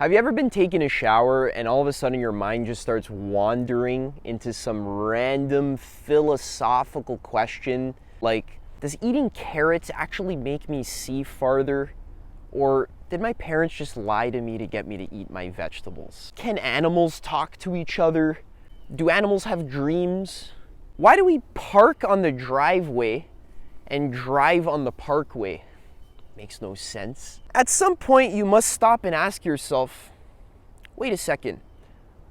Have you ever been taking a shower and all of a sudden your mind just starts wandering into some random philosophical question like, does eating carrots actually make me see farther? Or did my parents just lie to me to get me to eat my vegetables? Can animals talk to each other? Do animals have dreams? Why do we park on the driveway and drive on the parkway? Makes no sense. At some point, you must stop and ask yourself, wait a second,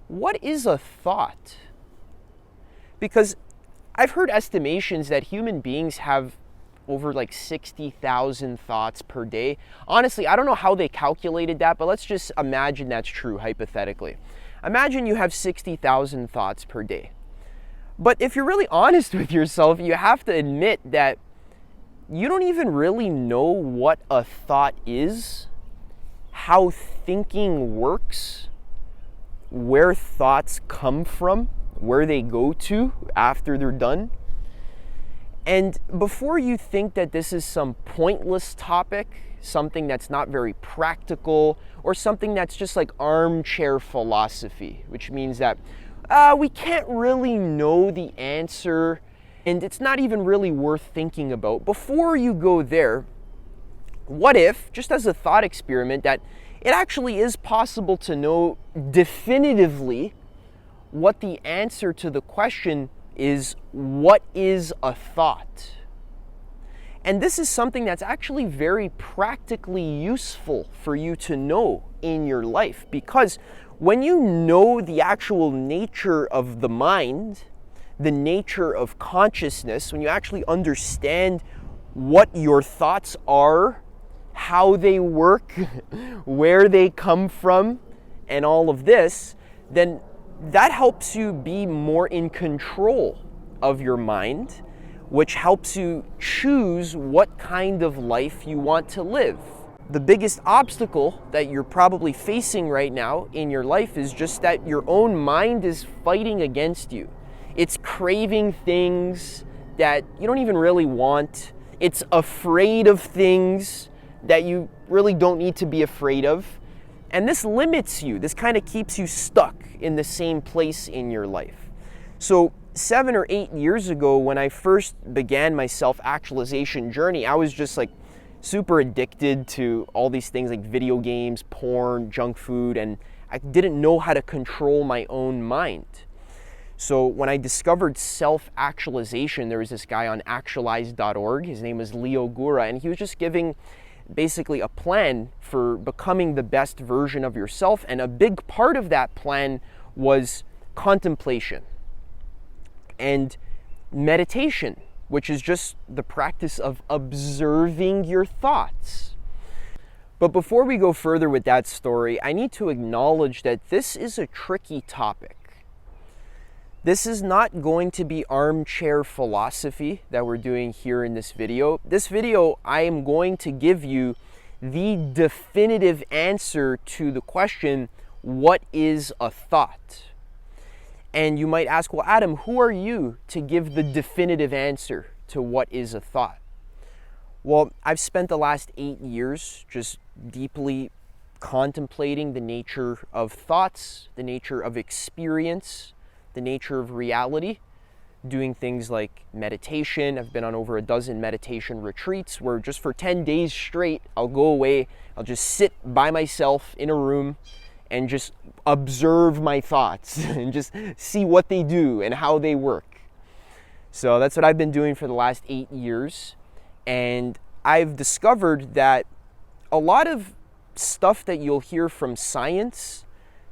what is a thought? Because I've heard estimations that human beings have over like 60,000 thoughts per day. Honestly, I don't know how they calculated that, but let's just imagine that's true, hypothetically. Imagine you have 60,000 thoughts per day. But if you're really honest with yourself, you have to admit that you don't even really know what a thought is, how thinking works, where thoughts come from, where they go to after they're done. And before you think that this is some pointless topic, something that's not very practical, or something that's just like armchair philosophy, which means that we can't really know the answer and it's not even really worth thinking about. Before you go there, what if, just as a thought experiment, that it actually is possible to know definitively what the answer to the question is, what is a thought? And this is something that's actually very practically useful for you to know in your life, because when you know the actual nature of the mind, the nature of consciousness, when you actually understand what your thoughts are, how they work, where they come from, and all of this, then that helps you be more in control of your mind, which helps you choose what kind of life you want to live. The biggest obstacle that you're probably facing right now in your life is just that your own mind is fighting against you. It's craving things that you don't even really want. It's afraid of things that you really don't need to be afraid of. And this limits you. This kind of keeps you stuck in the same place in your life. So 7 or 8 years ago, when I first began my self-actualization journey, I was just like super addicted to all these things like video games, porn, junk food, and I didn't know how to control my own mind. So when I discovered self-actualization, there was this guy on actualize.org. His name was Leo Gura, and he was just giving basically a plan for becoming the best version of yourself. And a big part of that plan was contemplation and meditation, which is just the practice of observing your thoughts. But before we go further with that story, I need to acknowledge that this is a tricky topic. This is not going to be armchair philosophy that we're doing here in this video. This video, I am going to give you the definitive answer to the question, what is a thought? And you might ask, well, Adam, who are you to give the definitive answer to what is a thought? Well, I've spent the last 8 years just deeply contemplating the nature of thoughts, the nature of experience, the nature of reality, doing things like meditation. I've been on over a dozen meditation retreats where just for 10 days straight, I'll go away, I'll just sit by myself in a room and just observe my thoughts and just see what they do and how they work. So that's what I've been doing for the last 8 years. And I've discovered that a lot of stuff that you'll hear from science,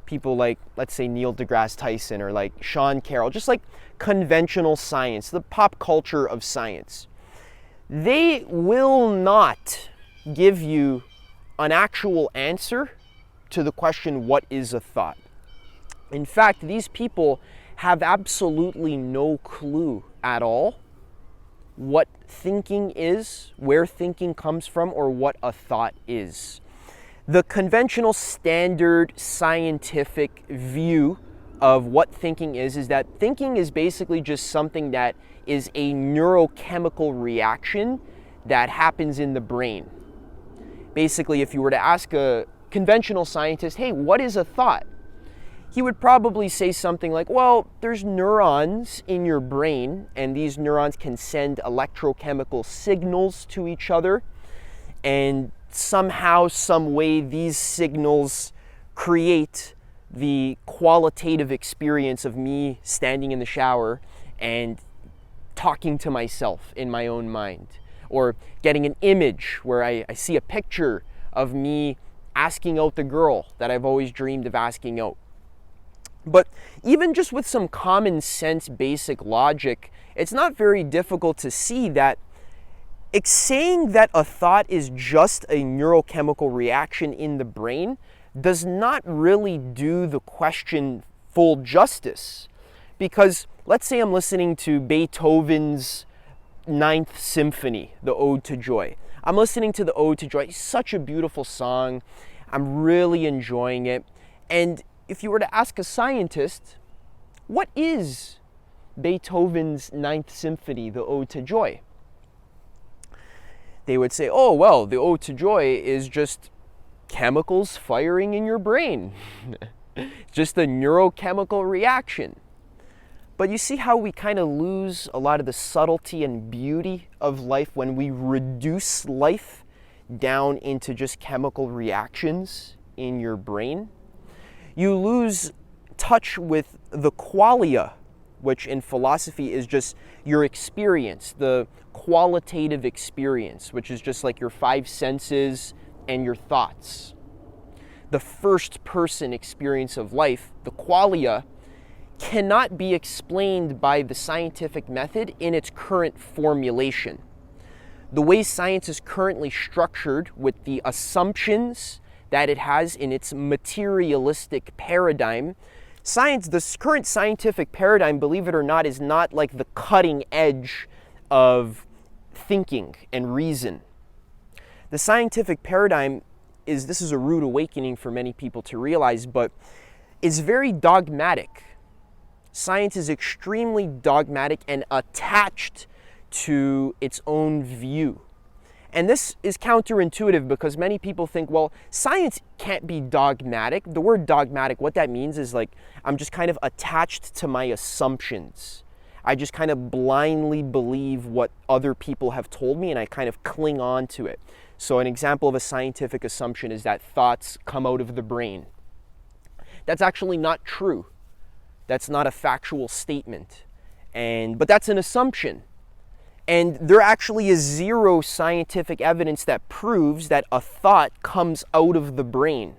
people like, let's say, Neil deGrasse Tyson or like Sean Carroll, just like conventional science, the pop culture of science, they will not give you an actual answer to the question, what is a thought? In fact, these people have absolutely no clue at all what thinking is, where thinking comes from, or what a thought is. The conventional standard scientific view of what thinking is that thinking is basically just something that is a neurochemical reaction that happens in the brain. Basically, if you were to ask a conventional scientist, hey, what is a thought? He would probably say something like, well, there's neurons in your brain, and these neurons can send electrochemical signals to each other, and somehow, some way, these signals create the qualitative experience of me standing in the shower and talking to myself in my own mind, or getting an image where I see a picture of me asking out the girl that I've always dreamed of asking out. But even just with some common sense basic logic, it's not very difficult to see that saying that a thought is just a neurochemical reaction in the brain does not really do the question full justice. Because let's say I'm listening to Beethoven's Ninth Symphony, the Ode to Joy. I'm listening to the Ode to Joy. It's such a beautiful song. I'm really enjoying it. And if you were to ask a scientist, what is Beethoven's Ninth Symphony, the Ode to Joy? They would say, oh, well, the Ode to Joy is just chemicals firing in your brain. Just a neurochemical reaction. But you see how we kind of lose a lot of the subtlety and beauty of life when we reduce life down into just chemical reactions in your brain? You lose touch with the qualia, which in philosophy is just your experience, the qualitative experience, which is just like your five senses and your thoughts. The first person experience of life, the qualia, cannot be explained by the scientific method in its current formulation. The way science is currently structured with the assumptions that it has in its materialistic paradigm, this current scientific paradigm, believe it or not, is not like the cutting edge of thinking and reason. The scientific paradigm this is a rude awakening for many people to realize, but is very dogmatic. Science is extremely dogmatic and attached to its own view. And this is counterintuitive because many people think, well, science can't be dogmatic. The word dogmatic, what that means is like, I'm just kind of attached to my assumptions. I just kind of blindly believe what other people have told me and I kind of cling on to it. So an example of a scientific assumption is that thoughts come out of the brain. That's actually not true. That's not a factual statement. But that's an assumption. And there actually is zero scientific evidence that proves that a thought comes out of the brain.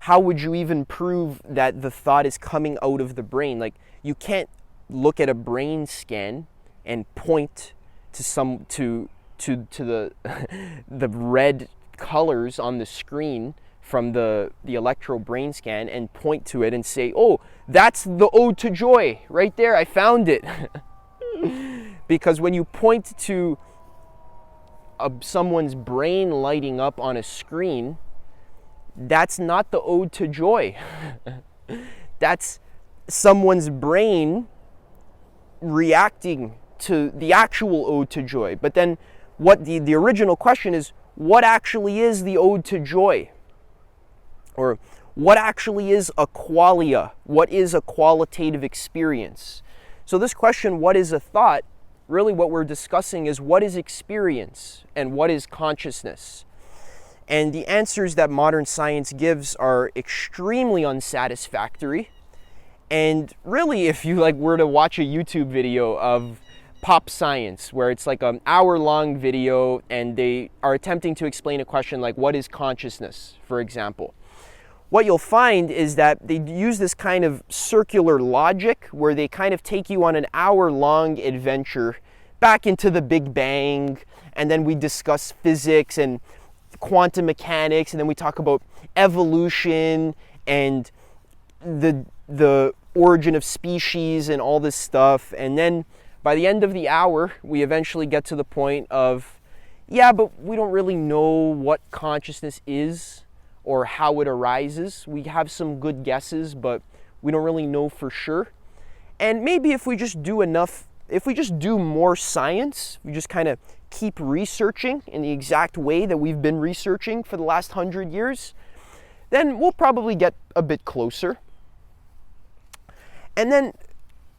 How would you even prove that the thought is coming out of the brain? Like, you can't look at a brain scan and point to the the red colors on the screen from the electro brain scan and point to it and say, oh, that's the Ode to Joy right there, I found it. Because when you point to someone's brain lighting up on a screen, that's not the Ode to Joy. That's someone's brain reacting to the actual Ode to Joy. But then what the original question is, what actually is the Ode to Joy? Or what actually is a qualia? What is a qualitative experience? So this question, what is a thought? Really what we're discussing is what is experience and what is consciousness? And the answers that modern science gives are extremely unsatisfactory. And really, if you were to watch a YouTube video of pop science, where it's like an hour-long video and they are attempting to explain a question like, what is consciousness, for example? What you'll find is that they use this kind of circular logic where they kind of take you on an hour-long adventure back into the Big Bang, and then we discuss physics and quantum mechanics, and then we talk about evolution and the origin of species and all this stuff. And then by the end of the hour, we eventually get to the point of, yeah, but we don't really know what consciousness is or how it arises. We have some good guesses, but we don't really know for sure. And maybe if we just do more science, we just kind of keep researching in the exact way that we've been researching for the last 100 years, then we'll probably get a bit closer. And then,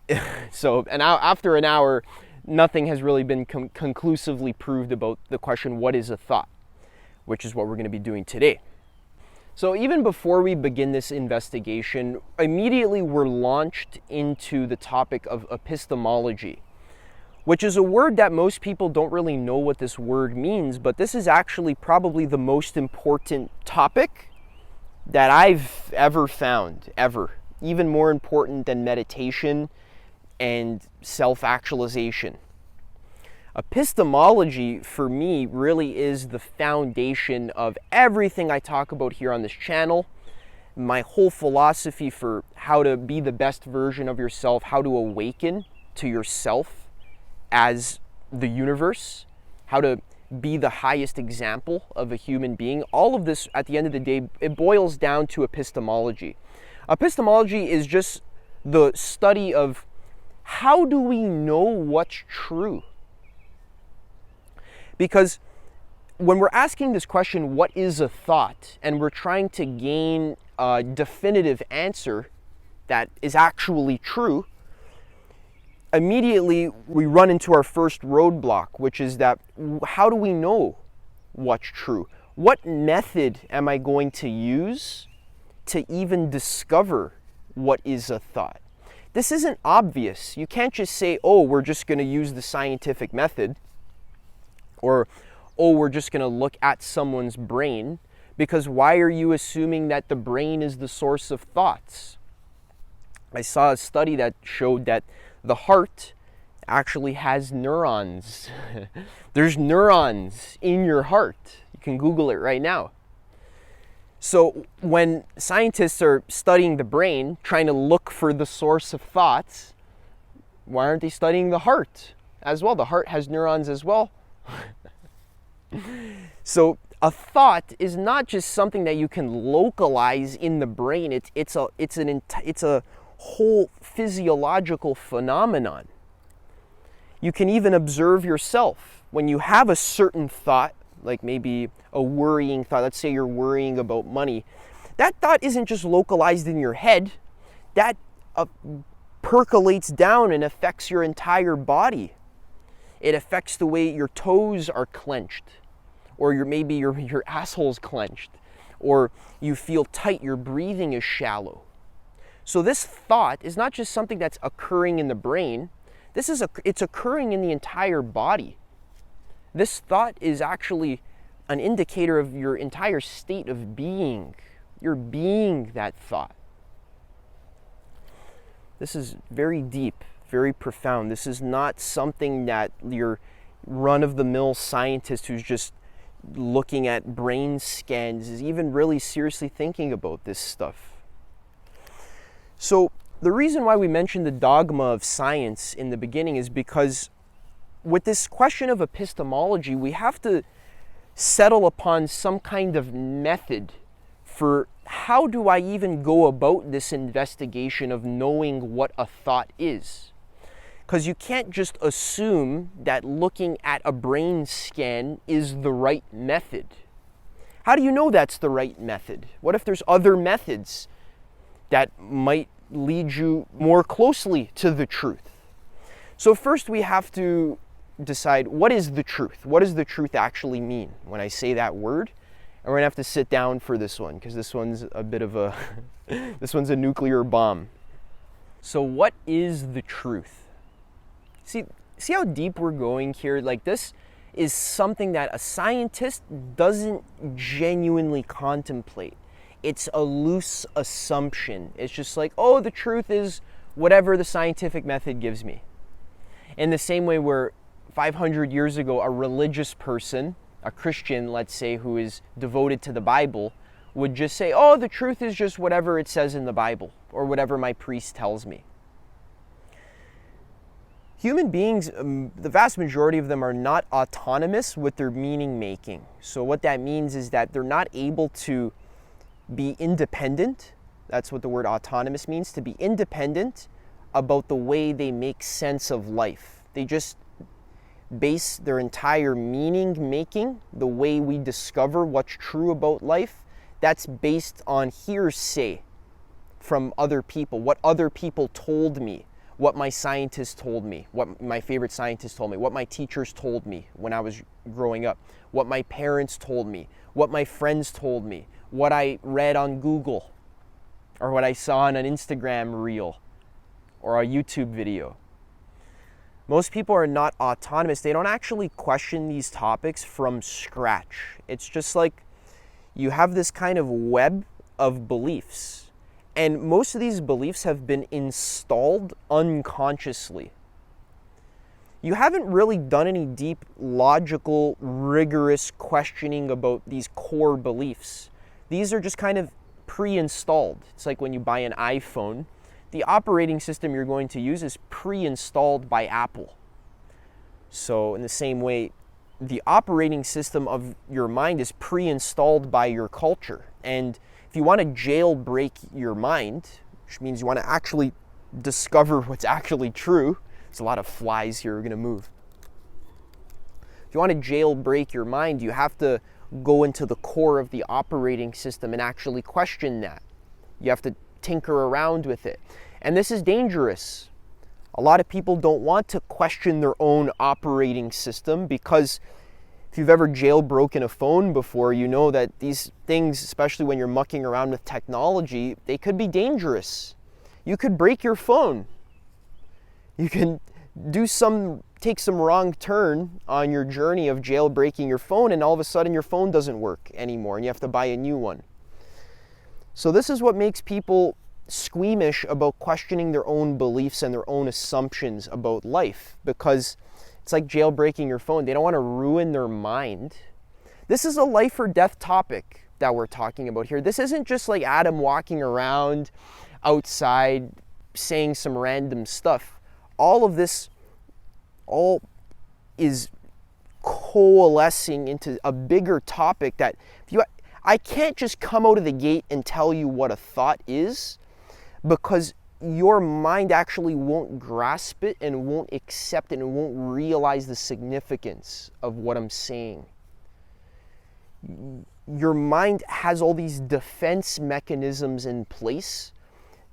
after an hour, nothing has really been conclusively proved about the question, what is a thought? Which is what we're going to be doing today. So even before we begin this investigation, immediately we're launched into the topic of epistemology, which is a word that most people don't really know what this word means, but this is actually probably the most important topic that I've ever found, ever. Even more important than meditation and self-actualization. Epistemology, for me, really is the foundation of everything I talk about here on this channel. My whole philosophy for how to be the best version of yourself, how to awaken to yourself as the universe, how to be the highest example of a human being. All of this, at the end of the day, it boils down to epistemology. Epistemology is just the study of how do we know what's true? Because when we're asking this question, what is a thought, and we're trying to gain a definitive answer that is actually true, immediately we run into our first roadblock, which is that how do we know what's true? What method am I going to use to even discover what is a thought? This isn't obvious. You can't just say, oh, we're just going to use the scientific method, or, oh, we're just going to look at someone's brain, because why are you assuming that the brain is the source of thoughts? I saw a study that showed that the heart actually has neurons. There's neurons in your heart. You can Google it right now. So when scientists are studying the brain, trying to look for the source of thoughts, why aren't they studying the heart as well? The heart has neurons as well. So a thought is not just something that you can localize in the brain. It's a whole physiological phenomenon. You can even observe yourself when you have a certain thought, like maybe a worrying thought. Let's say you're worrying about money. That thought isn't just localized in your head. That percolates down and affects your entire body. It affects the way your toes are clenched, or maybe your asshole's clenched, or you feel tight, your breathing is shallow. So this thought is not just something that's occurring in the brain. It's occurring in the entire body. This thought is actually an indicator of your entire state of being. You're being that thought. This is very deep, very profound. This is not something that your run-of-the-mill scientist who's just looking at brain scans is even really seriously thinking about this stuff. So the reason why we mentioned the dogma of science in the beginning is because with this question of epistemology, we have to settle upon some kind of method for how do I even go about this investigation of knowing what a thought is. Because you can't just assume that looking at a brain scan is the right method. How do you know that's the right method? What if there's other methods that might lead you more closely to the truth? So first we have to decide, what is the truth? What does the truth actually mean when I say that word? And we're gonna have to sit down for this one, because this one's a bit of a this one's a nuclear bomb. So what is the truth? See how deep we're going here? Like, this is something that a scientist doesn't genuinely contemplate. It's a loose assumption. It's just like, oh, the truth is whatever the scientific method gives me. In the same way where 500 years ago, a religious person, a Christian, let's say, who is devoted to the Bible, would just say, oh, the truth is just whatever it says in the Bible, or whatever my priest tells me. Human beings, the vast majority of them are not autonomous with their meaning making. So what that means is that they're not able to be independent. That's what the word autonomous means, to be independent about the way they make sense of life. base their entire meaning making, the way we discover what's true about life, that's based on hearsay from other people, what other people told me, what my scientists told me, what my favorite scientists told me, what my teachers told me when I was growing up, what my parents told me, what my friends told me, what I read on Google, or what I saw on an Instagram reel or a YouTube video. Most people are not autonomous. They don't actually question these topics from scratch. It's just like you have this kind of web of beliefs. And most of these beliefs have been installed unconsciously. You haven't really done any deep, logical, rigorous questioning about these core beliefs. These are just kind of pre-installed. It's like when you buy an iPhone, the operating system you're going to use is pre-installed by Apple. So in the same way, the operating system of your mind is pre-installed by your culture. And if you want to jailbreak your mind, which means you want to actually discover what's actually true, there's a lot of flies here, we're going to move. If you want to jailbreak your mind, you have to go into the core of the operating system and actually question that. You have to tinker around with it. And this is dangerous. A lot of people don't want to question their own operating system because if you've ever jailbroken a phone before, you know that these things, especially when you're mucking around with technology, they could be dangerous. You could break your phone. You can take some wrong turn on your journey of jailbreaking your phone, and all of a sudden your phone doesn't work anymore and you have to buy a new one. So this is what makes people squeamish about questioning their own beliefs and their own assumptions about life, because it's like jailbreaking your phone. They don't want to ruin their mind. This is a life or death topic that we're talking about here. This isn't just like Adam walking around outside saying some random stuff. All of this is coalescing into a bigger topic that I can't just come out of the gate and tell you what a thought is, because your mind actually won't grasp it and won't accept it and won't realize the significance of what I'm saying. Your mind has all these defense mechanisms in place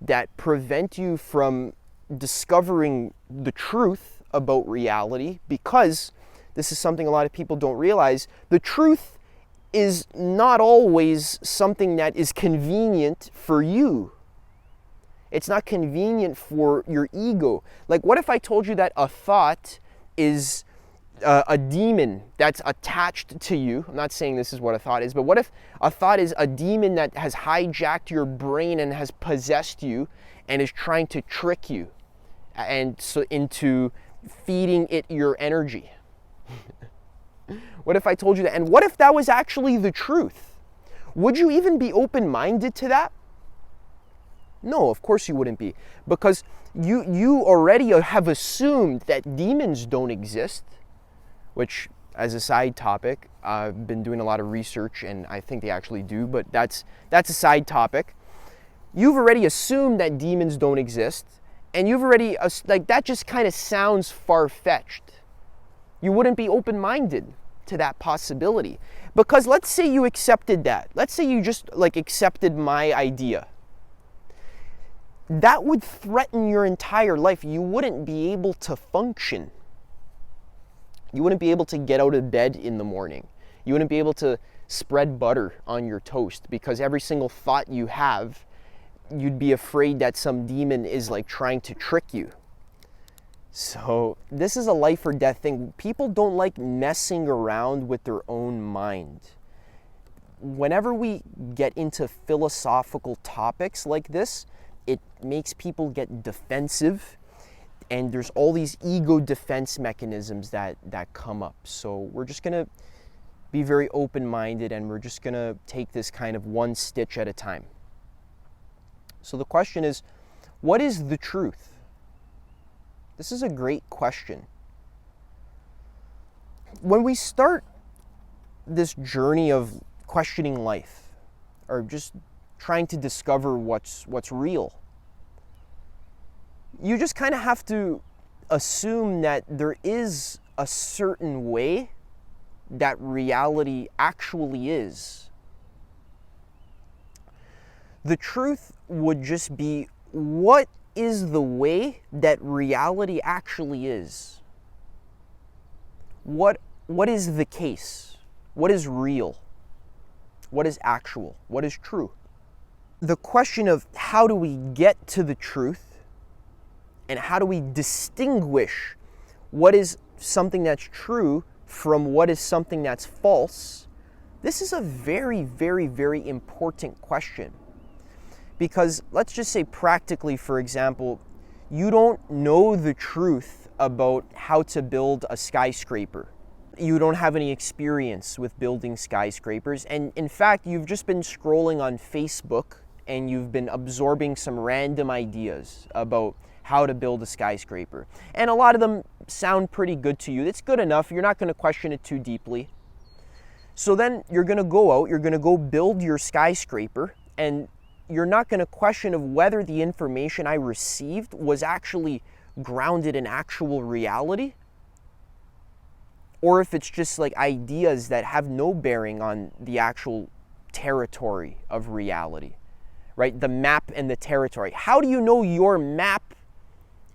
that prevent you from discovering the truth about reality, because this is something a lot of people don't realize. The truth is not always something that is convenient for you. It's not convenient for your ego. Like, what if I told you that a thought is a demon that's attached to you? I'm not saying this is what a thought is, but what if a thought is a demon that has hijacked your brain and has possessed you and is trying to trick you and so into feeding it your energy? What if I told you that? And what if that was actually the truth? Would you even be open-minded to that? No, of course you wouldn't be, because you already have assumed that demons don't exist, which, as a side topic, I've been doing a lot of research and I think they actually do, but that's a side topic. You've already assumed that demons don't exist, and you've already, like, that just kind of sounds far-fetched. You wouldn't be open-minded to that possibility, because let's say you accepted that. Let's say you just accepted my idea. That would threaten your entire life. You wouldn't be able to function. You wouldn't be able to get out of bed in the morning. You wouldn't be able to spread butter on your toast, because every single thought you have, you'd be afraid that some demon is trying to trick you. So this is a life or death thing. People don't like messing around with their own mind. Whenever we get into philosophical topics like this, it makes people get defensive, and there's all these ego defense mechanisms that come up. So we're just gonna be very open-minded, and we're just gonna take this kind of one stitch at a time. So the question is, what is the truth? This is a great question. When we start this journey of questioning life, or just trying to discover what's real, you just kind of have to assume that there is a certain way that reality actually is. The truth would just be, what is the way that reality actually is? What is the case? What is real? What is actual? What is true? The question of how do we get to the truth and how do we distinguish what is something that's true from what is something that's false, this is a very, very, very important question. Because let's just say practically, for example, you don't know the truth about how to build a skyscraper. You don't have any experience with building skyscrapers. And in fact, you've just been scrolling on Facebook and you've been absorbing some random ideas about how to build a skyscraper. And a lot of them sound pretty good to you. It's good enough. You're not going to question it too deeply. So then you're going to go out, you're going to go build your skyscraper, and you're not going to question of whether the information I received was actually grounded in actual reality, or if it's just like ideas that have no bearing on the actual territory of reality, right? The map and the territory. How do you know your map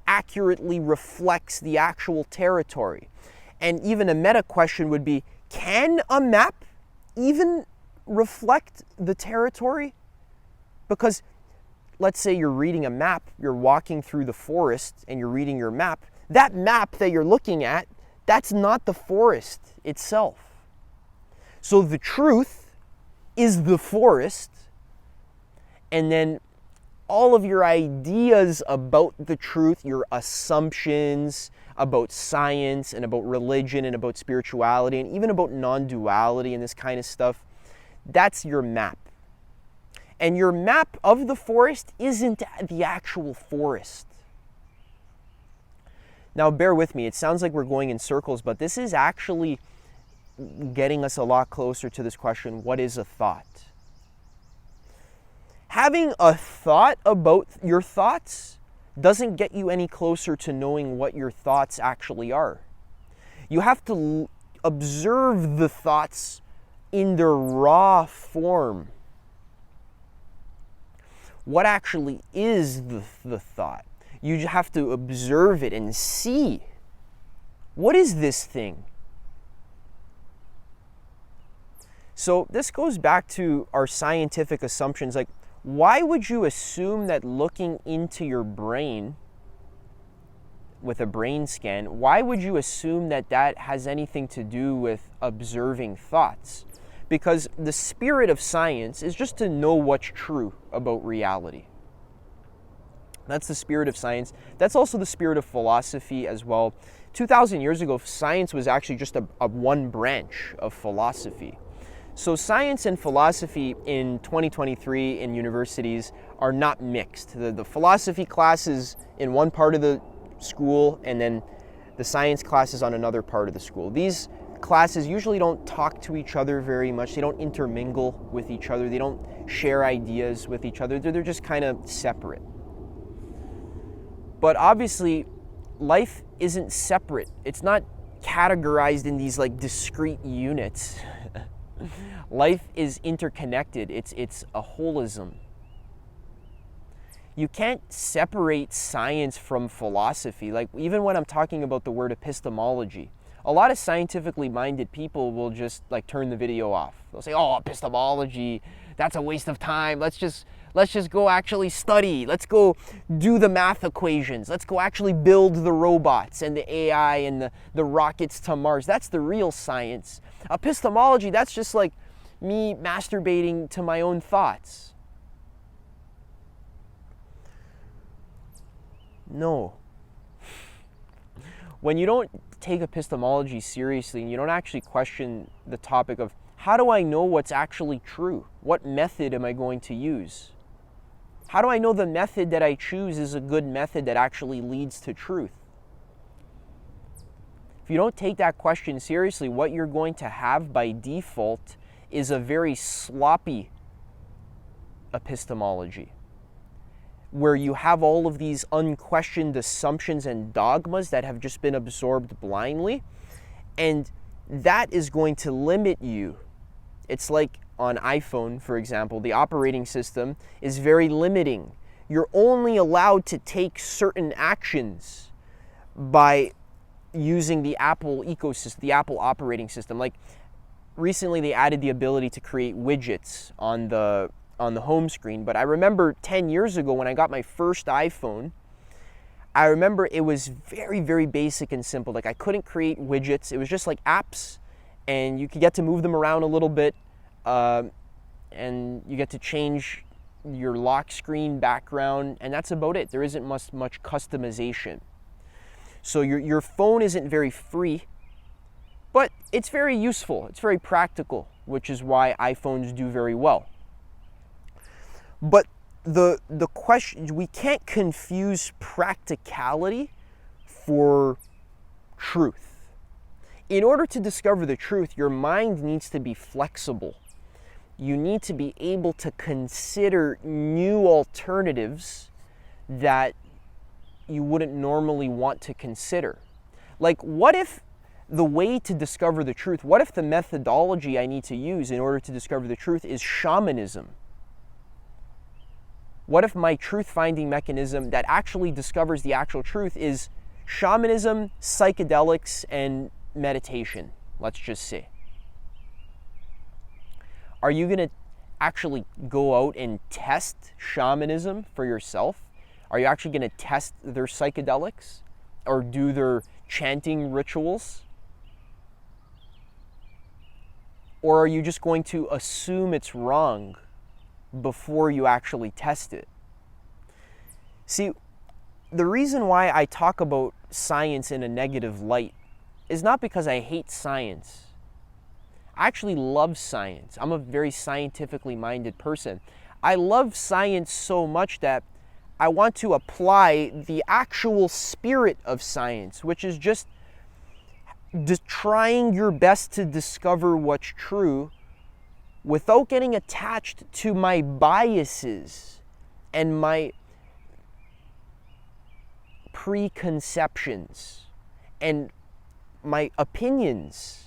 accurately reflects the actual territory? And even a meta question would be, can a map even reflect the territory? Because let's say you're reading a map, you're walking through the forest and you're reading your map. That map that you're looking at, that's not the forest itself. So the truth is the forest, and then all of your ideas about the truth, your assumptions about science and about religion and about spirituality and even about non-duality and this kind of stuff, that's your map. And your map of the forest isn't the actual forest. Now, bear with me. It sounds like we're going in circles, but this is actually getting us a lot closer to this question, what is a thought? Having a thought about your thoughts doesn't get you any closer to knowing what your thoughts actually are. You have to observe the thoughts in their raw form. What actually is the thought? You have to observe it and see, what is this thing? So this goes back to our scientific assumptions. Like, why would you assume that looking into your brain with a brain scan, why would you assume that that has anything to do with observing thoughts? Because the spirit of science is just to know what's true about reality. That's the spirit of science. That's also the spirit of philosophy as well. 2,000 years ago, science was actually just a one branch of philosophy. So science and philosophy in 2023 in universities are not mixed. The philosophy classes in one part of the school, and then the science classes on another part of the school. These classes usually don't talk to each other very much. They don't intermingle with each other. They don't share ideas with each other. They're just kind of separate. But obviously, life isn't separate. It's not categorized in these like discrete units. Life is interconnected. It's a holism. You can't separate science from philosophy. Like, even when I'm talking about the word epistemology, a lot of scientifically minded people will just like turn the video off. They'll say, "Oh, epistemology, that's a waste of time. Let's just go actually study. Let's go do the math equations. Let's go actually build the robots and the AI and the rockets to Mars. That's the real science. Epistemology, that's just like me masturbating to my own thoughts." No. When you don't take epistemology seriously and you don't actually question the topic of, how do I know what's actually true? What method am I going to use? How do I know the method that I choose is a good method that actually leads to truth? If you don't take that question seriously, what you're going to have by default is a very sloppy epistemology, where you have all of these unquestioned assumptions and dogmas that have just been absorbed blindly. And that is going to limit you. It's like on iPhone, for example, the operating system is very limiting. You're only allowed to take certain actions by using the Apple ecosystem, the Apple operating system. Like recently they added the ability to create widgets on the home screen, but I remember 10 years ago when I got my first iPhone, I remember it was very, very basic and simple. Like I couldn't create widgets. It was just like apps, and you could get to move them around a little bit, and you get to change your lock screen background, and that's about it. There isn't much customization. So your phone isn't very free, but it's very useful. It's very practical, which is why iPhones do very well. But the question, we can't confuse practicality for truth. In order to discover the truth, your mind needs to be flexible. You need to be able to consider new alternatives that you wouldn't normally want to consider. Like, what if the way to discover the truth, what if the methodology I need to use in order to discover the truth is shamanism? What if my truth-finding mechanism that actually discovers the actual truth is shamanism, psychedelics, and meditation, let's just say? Are you going to actually go out and test shamanism for yourself? Are you actually going to test their psychedelics or do their chanting rituals? Or are you just going to assume it's wrong before you actually test it? See, the reason why I talk about science in a negative light is not because I hate science. I actually love science. I'm a very scientifically minded person. I love science so much that I want to apply the actual spirit of science, which is just trying your best to discover what's true without getting attached to my biases and my preconceptions and my opinions.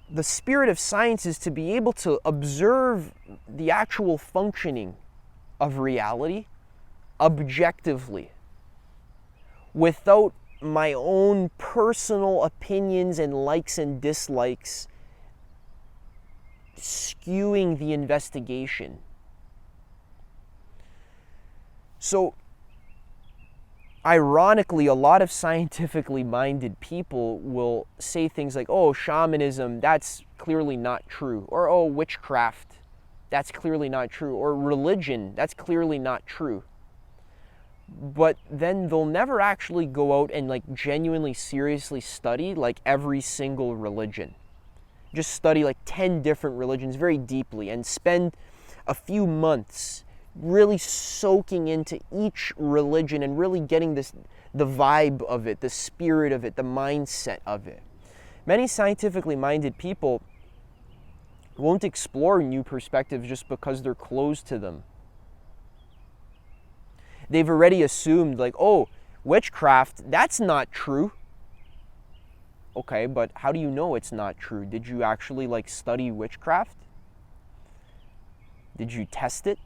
The spirit of science is to be able to observe the actual functioning of reality objectively without my own personal opinions and likes and dislikes skewing the investigation. So, ironically, a lot of scientifically minded people will say things like, oh, shamanism, that's clearly not true. Or, oh, witchcraft, that's clearly not true. Or religion, that's clearly not true. But then they'll never actually go out and like genuinely seriously study like every single religion. Just study like 10 different religions very deeply and spend a few months really soaking into each religion and really getting the vibe of it, the spirit of it, the mindset of it. Many scientifically minded people won't explore new perspectives just because they're closed to them. They've already assumed like, oh, witchcraft, that's not true. Okay, but how do you know it's not true? Did you actually like study witchcraft? Did you test it?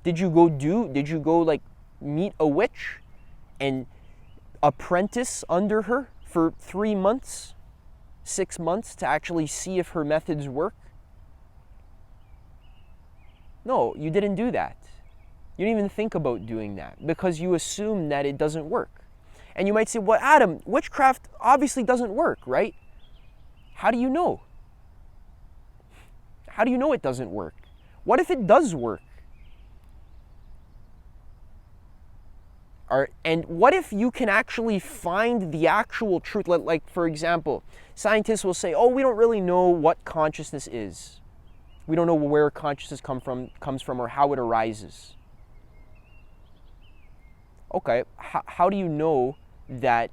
Did you go like meet a witch and apprentice under her for 3 months, 6 months to actually see if her methods work? No, you didn't do that. You didn't even think about doing that because you assume that it doesn't work. And you might say, well, Adam, witchcraft obviously doesn't work, right? How do you know? How do you know it doesn't work? What if it does work? And what if you can actually find the actual truth? Like, for example, scientists will say, oh, we don't really know what consciousness is. We don't know where consciousness comes from or how it arises. Okay, how do you know that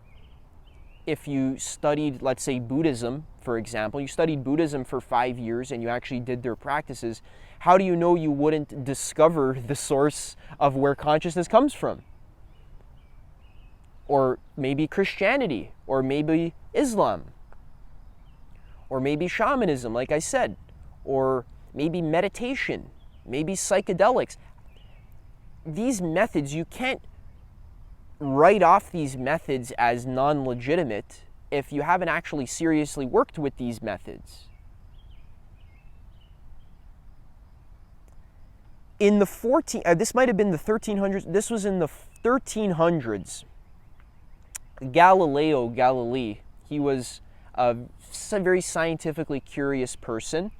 if you studied, let's say, Buddhism, for example, you studied Buddhism for 5 years and you actually did their practices, how do you know you wouldn't discover the source of where consciousness comes from? or maybe Christianity, or maybe Islam, or maybe shamanism, like I said, or maybe meditation, maybe psychedelics. These methods, you can't write off these methods as non-legitimate if you haven't actually seriously worked with these methods. In the this might have been the 1300s, this was in the 1300s, Galileo Galilei, he was a very scientifically curious person.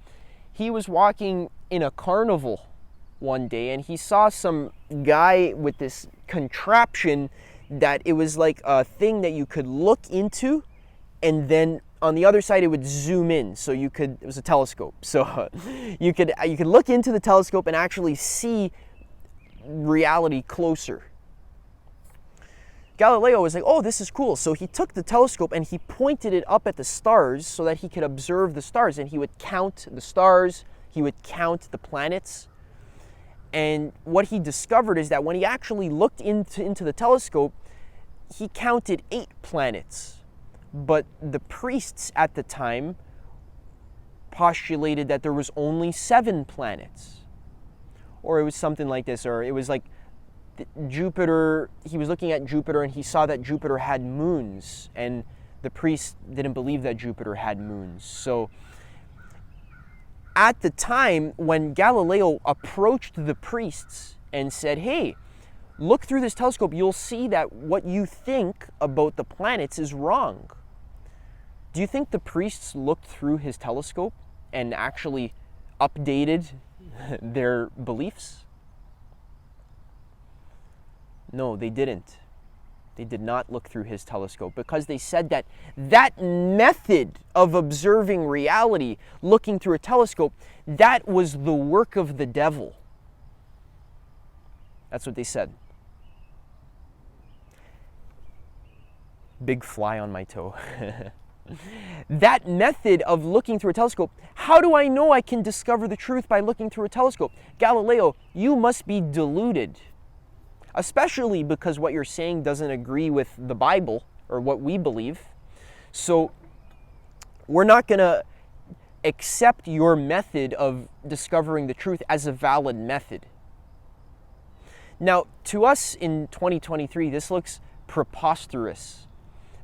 He was walking in a carnival one day and he saw some guy with this contraption that it was like a thing that you could look into, and then on the other side it would zoom in, so you could, it was a telescope, so you could look into the telescope and actually see reality closer. Galileo was like, oh, this is cool. So he took the telescope and he pointed it up at the stars so that he could observe the stars, and he would count the stars, he would count the planets. And what he discovered is that when he actually looked into the telescope, he counted 8 planets. But the priests at the time postulated that there was only 7 planets. Or it was something like this, or it was like Jupiter, he was looking at Jupiter and he saw that Jupiter had moons, and the priests didn't believe that Jupiter had moons. So at the time when Galileo approached the priests and said, hey, look through this telescope, you'll see that what you think about the planets is wrong. Do you think the priests looked through his telescope and actually updated their beliefs? No, they didn't. They did not look through his telescope, because they said that that method of observing reality, looking through a telescope, that was the work of the devil. That's what they said. Big fly on my toe. That method of looking through a telescope, how do I know I can discover the truth by looking through a telescope? Galileo, you must be deluded. Especially because what you're saying doesn't agree with the Bible or what we believe. So we're not going to accept your method of discovering the truth as a valid method. Now, to us in 2023, this looks preposterous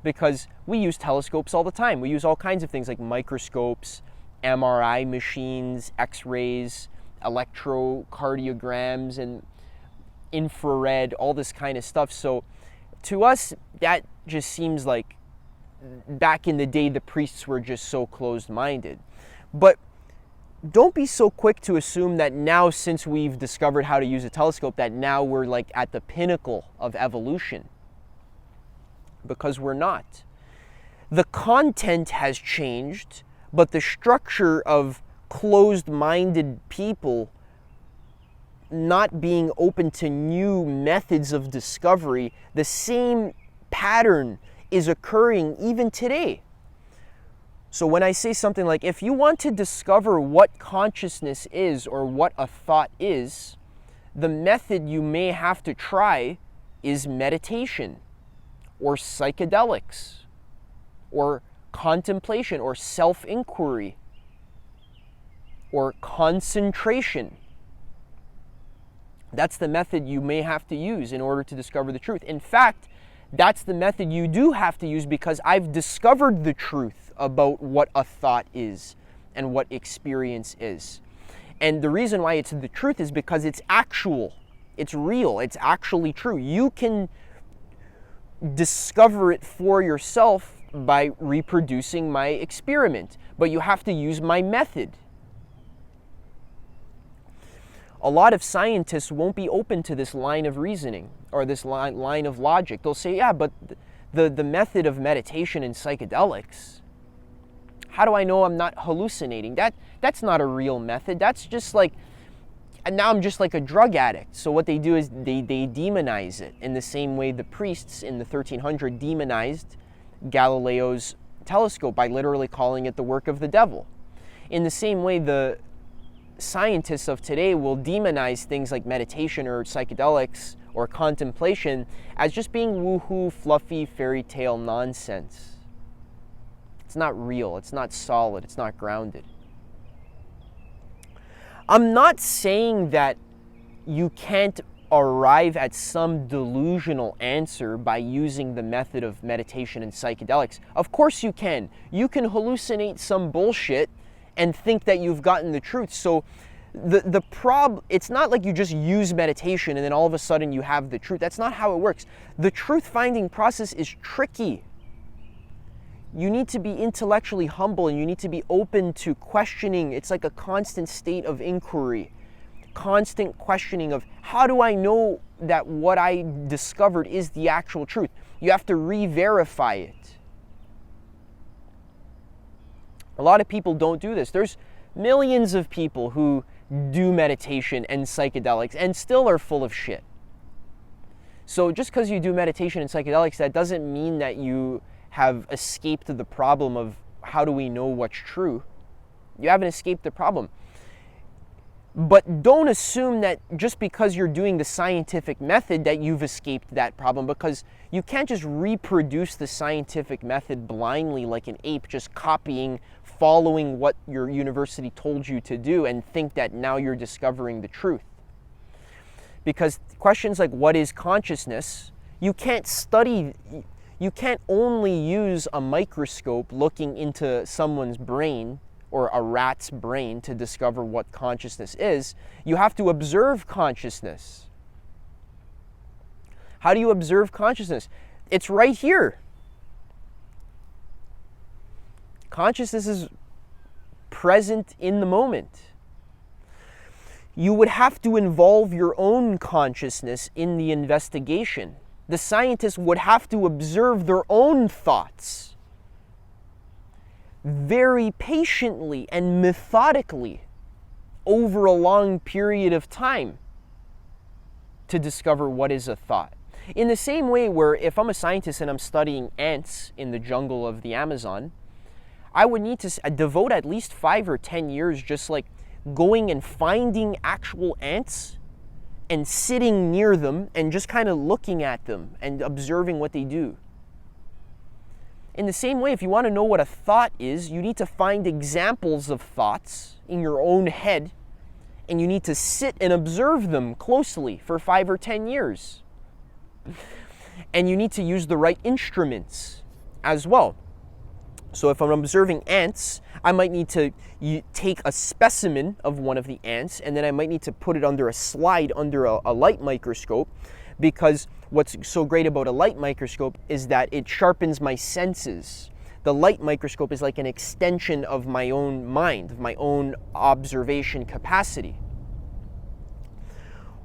because we use telescopes all the time. We use all kinds of things like microscopes, MRI machines, X-rays, electrocardiograms, and infrared, all this kind of stuff. So to us, that just seems like back in the day the priests were just so closed-minded. But don't be so quick to assume that now, since we've discovered how to use a telescope, that now we're like at the pinnacle of evolution, because we're not. The content has changed, but the structure of closed-minded people not being open to new methods of discovery, the same pattern is occurring even today. So when I say something like, if you want to discover what consciousness is or what a thought is, the method you may have to try is meditation, or psychedelics, or contemplation, or self-inquiry, or concentration. That's the method you may have to use in order to discover the truth. In fact, that's the method you do have to use, because I've discovered the truth about what a thought is and what experience is. And the reason why it's the truth is because it's actual, it's real, it's actually true. You can discover it for yourself by reproducing my experiment, but you have to use my method. A lot of scientists won't be open to this line of reasoning or this line of logic. They'll say, yeah, but the method of meditation and psychedelics, how do I know I'm not hallucinating? That's not a real method. That's just like, and now I'm just like a drug addict. So what they do is they demonize it, in the same way the priests in the 1300 demonized Galileo's telescope by literally calling it the work of the devil. In the same way, the scientists of today will demonize things like meditation or psychedelics or contemplation as just being woohoo, fluffy, fairy tale nonsense. It's not real, it's not solid, it's not grounded. I'm not saying that you can't arrive at some delusional answer by using the method of meditation and psychedelics. Of course you can. You can hallucinate some bullshit and think that you've gotten the truth. So the problem, it's not like you just use meditation and then all of a sudden you have the truth. That's not how it works. The truth-finding process is tricky. You need to be intellectually humble and you need to be open to questioning. It's like a constant state of inquiry. Constant questioning of, how do I know that what I discovered is the actual truth? You have to re-verify it. A lot of people don't do this. There's millions of people who do meditation and psychedelics and still are full of shit. So just because you do meditation and psychedelics, that doesn't mean that you have escaped the problem of how do we know what's true. You haven't escaped the problem. But don't assume that just because you're doing the scientific method that you've escaped that problem, because you can't just reproduce the scientific method blindly like an ape, just copying, following what your university told you to do and think that now you're discovering the truth. Because questions like what is consciousness, you can't study, you can't only use a microscope looking into someone's brain or a rat's brain to discover what consciousness is. You have to observe consciousness. How do you observe consciousness? It's right here. Consciousness is present in the moment. You would have to involve your own consciousness in the investigation. The scientists would have to observe their own thoughts very patiently and methodically over a long period of time to discover what is a thought. In the same way where if I'm a scientist and I'm studying ants in the jungle of the Amazon, I would need to devote at least 5 or 10 years just like going and finding actual ants and sitting near them and just kind of looking at them and observing what they do. In the same way, if you want to know what a thought is, you need to find examples of thoughts in your own head, and you need to sit and observe them closely for 5 or 10 years. And you need to use the right instruments as well. So if I'm observing ants, I might need to take a specimen of one of the ants, and then I might need to put it under a slide under a light microscope, because what's so great about a light microscope is that it sharpens my senses. The light microscope is like an extension of my own mind, of my own observation capacity.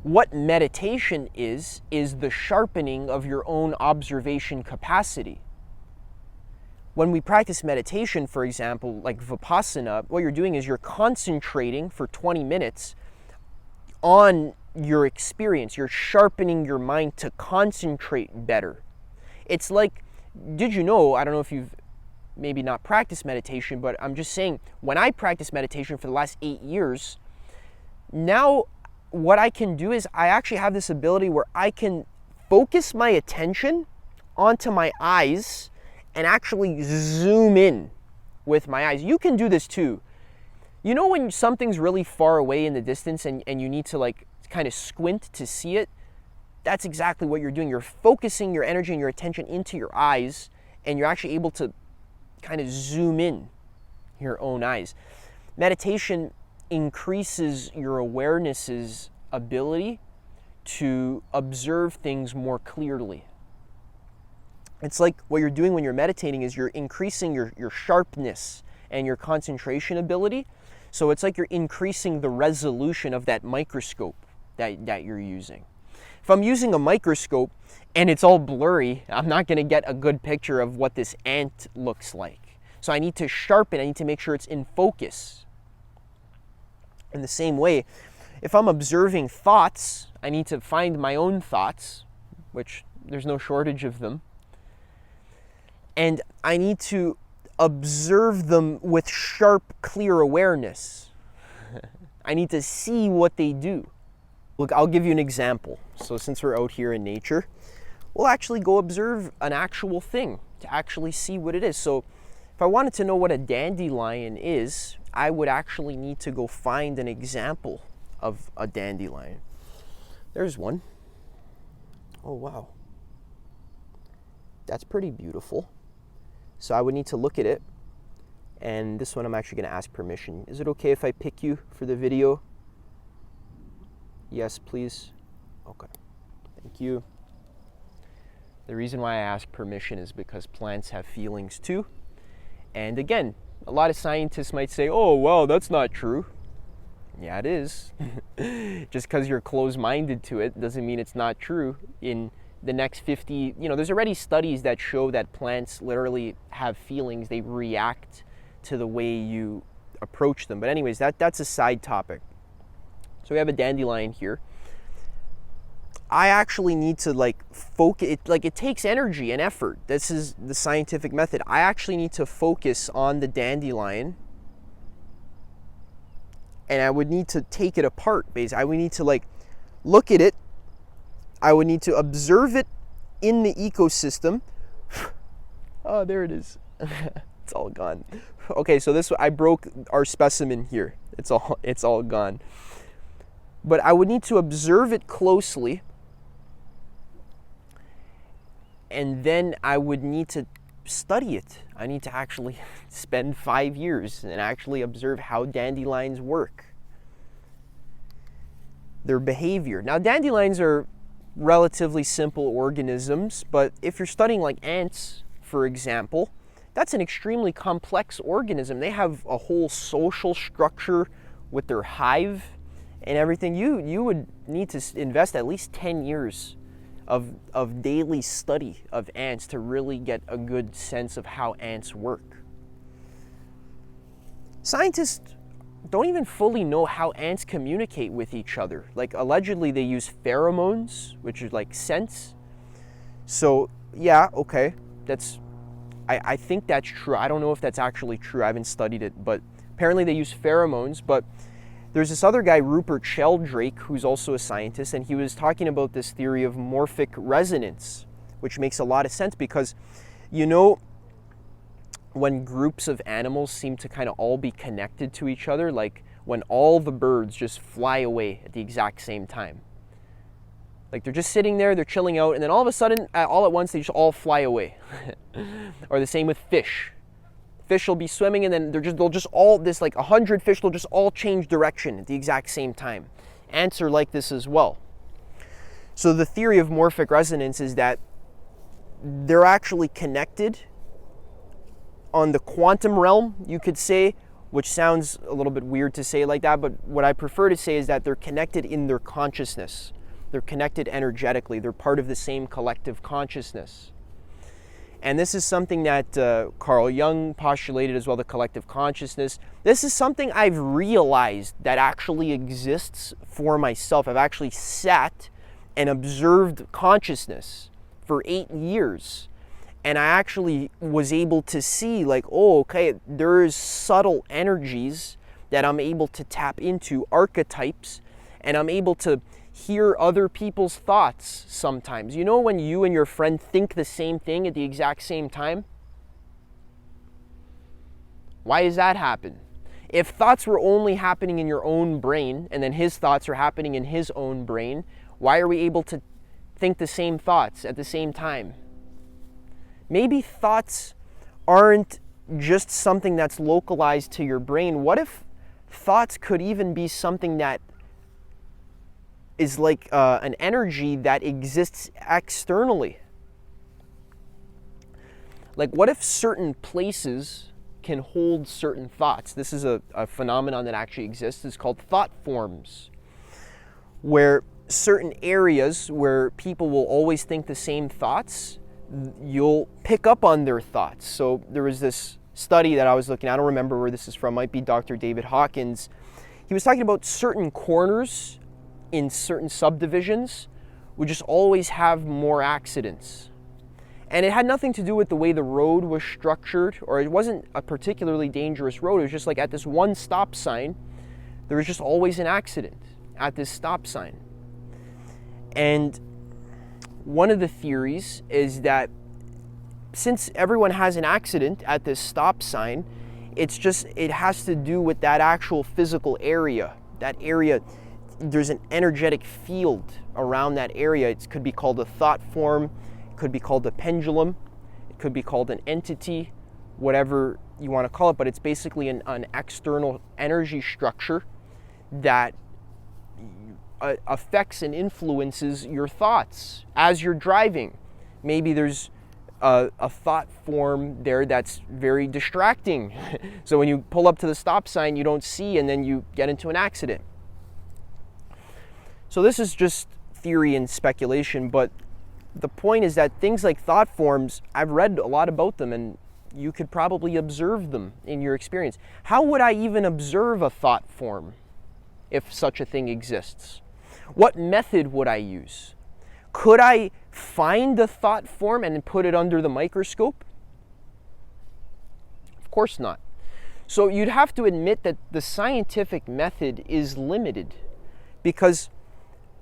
What meditation is the sharpening of your own observation capacity. When we practice meditation, for example, like Vipassana, what you're doing is you're concentrating for 20 minutes on your experience. You're sharpening your mind to concentrate better. It's like, did you know, I don't know if you've maybe not practiced meditation, but I'm just saying, when I practice meditation for the last 8 years, now what I can do is I actually have this ability where I can focus my attention onto my eyes and actually zoom in with my eyes. You can do this too. You know when something's really far away in the distance and you need to like kind of squint to see it? That's exactly what you're doing. You're focusing your energy and your attention into your eyes, and you're actually able to kind of zoom in your own eyes. Meditation increases your awareness's ability to observe things more clearly. It's like what you're doing when you're meditating is you're increasing your sharpness and your concentration ability. So it's like you're increasing the resolution of that microscope that you're using. If I'm using a microscope and it's all blurry, I'm not going to get a good picture of what this ant looks like. So I need to sharpen, I need to make sure it's in focus. In the same way, if I'm observing thoughts, I need to find my own thoughts, which there's no shortage of them. And I need to observe them with sharp, clear awareness. I need to see what they do. Look, I'll give you an example. So since we're out here in nature, we'll actually go observe an actual thing to actually see what it is. So if I wanted to know what a dandelion is, I would actually need to go find an example of a dandelion. There's one. Oh, wow. That's pretty beautiful. So I would need to look at it. And this one I'm actually going to ask permission. Is it okay if I pick you for the video? Yes, please. Okay. Thank you. The reason why I ask permission is because plants have feelings too. And again, a lot of scientists might say, oh, well, that's not true. Yeah, it is. Just because you're closed-minded to it doesn't mean it's not true. In the next 50, there's already studies that show that plants literally have feelings. They react to the way you approach them. But anyways, that's a side topic. So we have a dandelion here. I actually need to focus, it takes energy and effort. This is the scientific method. I actually need to focus on the dandelion, and I would need to take it apart, basically. I would need to look at it. I would need to observe it in the ecosystem. Oh, there it is. It's all gone. Okay, so I broke our specimen here. It's all gone. But I would need to observe it closely, and then I would need to study it. I need to actually spend 5 years and actually observe how dandelions work, their behavior. Now, dandelions are relatively simple organisms, but if you're studying like ants, for example, that's an extremely complex organism. They have a whole social structure with their hive and everything. You would need to invest at least 10 years of daily study of ants to really get a good sense of how ants work. Scientists don't even fully know how ants communicate with each other. Allegedly they use pheromones, which is like scents. So yeah, okay, I think that's true. I don't know if that's actually true. I haven't studied it, but apparently they use pheromones. But there's this other guy, Rupert Sheldrake, who's also a scientist, and he was talking about this theory of morphic resonance, which makes a lot of sense because, when groups of animals seem to kind of all be connected to each other, like when all the birds just fly away at the exact same time. Like they're just sitting there, they're chilling out, and then all of a sudden, all at once, they just all fly away. Or the same with fish. Fish will be swimming, and then they'll just all, 100 fish will just all change direction at the exact same time. Ants are like this as well. So the theory of morphic resonance is that they're actually connected on the quantum realm, you could say, which sounds a little bit weird to say like that, but what I prefer to say is that they're connected in their consciousness. They're connected energetically. They're part of the same collective consciousness. And this is something that Carl Jung postulated as well, the collective consciousness. This is something I've realized that actually exists for myself. I've actually sat and observed consciousness for 8 years. And I actually was able to see there's subtle energies that I'm able to tap into, archetypes, and I'm able to hear other people's thoughts sometimes. You know when you and your friend think the same thing at the exact same time? Why does that happen? If thoughts were only happening in your own brain, and then his thoughts are happening in his own brain, why are we able to think the same thoughts at the same time? Maybe thoughts aren't just something that's localized to your brain. What if thoughts could even be something that is like an energy that exists externally? What if certain places can hold certain thoughts? This is a phenomenon that actually exists. It's called thought forms, where certain areas where people will always think the same thoughts, you'll pick up on their thoughts. So there was this study that I was looking at, I don't remember where this is from, might be Dr. David Hawkins. He was talking about certain corners in certain subdivisions would just always have more accidents. And it had nothing to do with the way the road was structured, or it wasn't a particularly dangerous road. It was just at this one stop sign, there was just always an accident at this stop sign. And one of the theories is that since everyone has an accident at this stop sign, it has to do with that actual physical area. That area, there's an energetic field around that area. It could be called a thought form, it could be called a pendulum, it could be called an entity, whatever you want to call it, but it's basically an external energy structure that affects and influences your thoughts as you're driving. Maybe there's a thought form there that's very distracting. So when you pull up to the stop sign, you don't see, and then you get into an accident. So this is just theory and speculation, but the point is that things like thought forms, I've read a lot about them, and you could probably observe them in your experience. How would I even observe a thought form if such a thing exists? What method would I use? Could I find the thought form and put it under the microscope? Of course not. So you'd have to admit that the scientific method is limited, because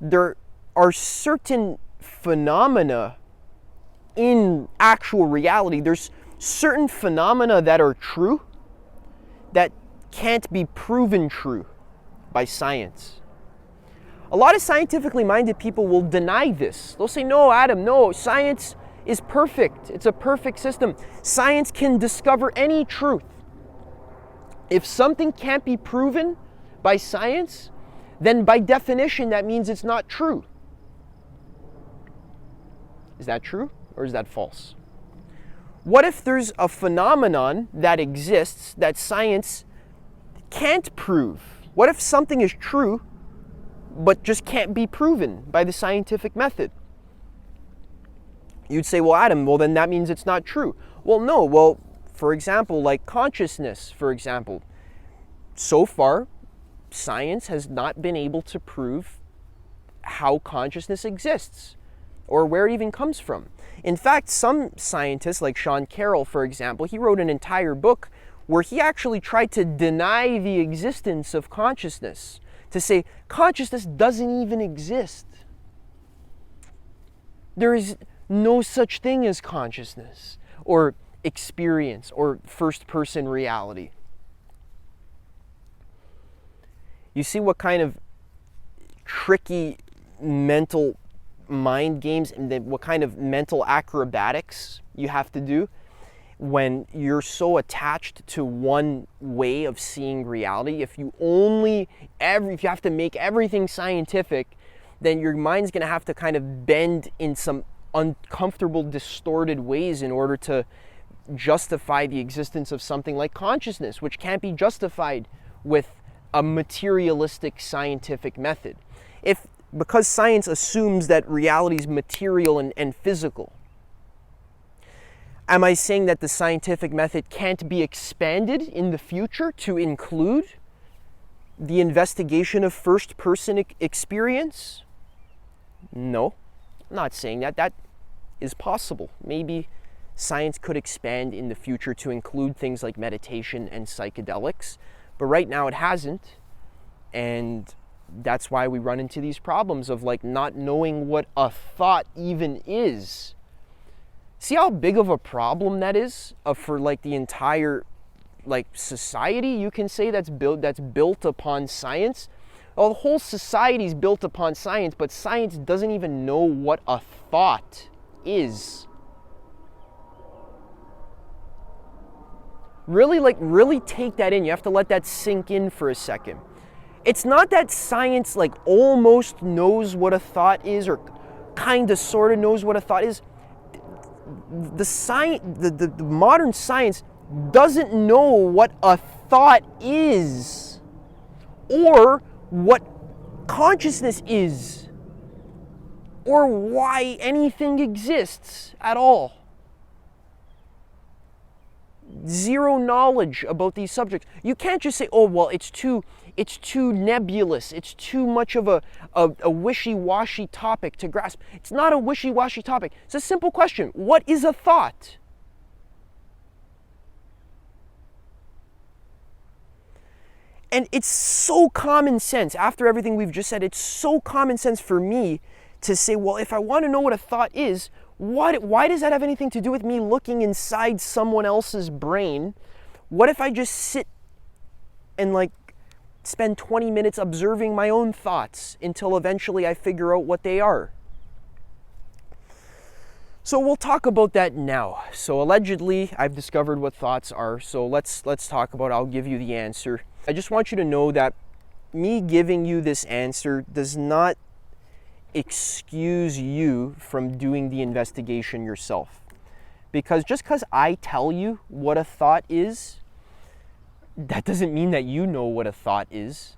there are certain phenomena in actual reality. There's certain phenomena that are true that can't be proven true by science. A lot of scientifically minded people will deny this. They'll say, no, Adam, no, science is perfect. It's a perfect system. Science can discover any truth. If something can't be proven by science, then by definition, that means it's not true. Is that true or is that false? What if there's a phenomenon that exists that science can't prove? What if something is true but just can't be proven by the scientific method? You'd say, well, Adam, well, then that means it's not true. Well, no. Well, for example, like consciousness, for example. So far, science has not been able to prove how consciousness exists or where it even comes from. In fact, some scientists, like Sean Carroll, for example, he wrote an entire book where he actually tried to deny the existence of consciousness, to say consciousness doesn't even exist. There is no such thing as consciousness or experience or first-person reality. You see what kind of tricky mental mind games and what kind of mental acrobatics you have to do when you're so attached to one way of seeing reality. If you have to make everything scientific, then your mind's going to have to kind of bend in some uncomfortable, distorted ways in order to justify the existence of something like consciousness, which can't be justified with a materialistic scientific method. Because science assumes that reality is material and physical. Am I saying that the scientific method can't be expanded in the future to include the investigation of first-person experience? No, I'm not saying that. That is possible. Maybe science could expand in the future to include things like meditation and psychedelics, but right now it hasn't, and that's why we run into these problems of like not knowing what a thought even is. See how big of a problem that is for like the entire like society, you can say, that's built upon science. Well, the whole society is built upon science, but science doesn't even know what a thought is. Really take that in. You have to let that sink in for a second. It's not that science like almost knows what a thought is or kind of sort of knows what a thought is. The modern science doesn't know what a thought is or what consciousness is or why anything exists at all. Zero knowledge about these subjects. You can't just say, oh, well, it's too nebulous. It's too much of a wishy-washy topic to grasp. It's not a wishy-washy topic. It's a simple question. What is a thought? And it's so common sense. After everything we've just said, it's so common sense for me to say, well, if I want to know what a thought is, why does that have anything to do with me looking inside someone else's brain? What if I just sit and like spend 20 minutes observing my own thoughts until eventually I figure out what they are? So we'll talk about that now. So allegedly, I've discovered what thoughts are. So let's talk about it. I'll give you the answer. I just want you to know that me giving you this answer does not excuse you from doing the investigation yourself. Because just because I tell you what a thought is, that doesn't mean that you know what a thought is.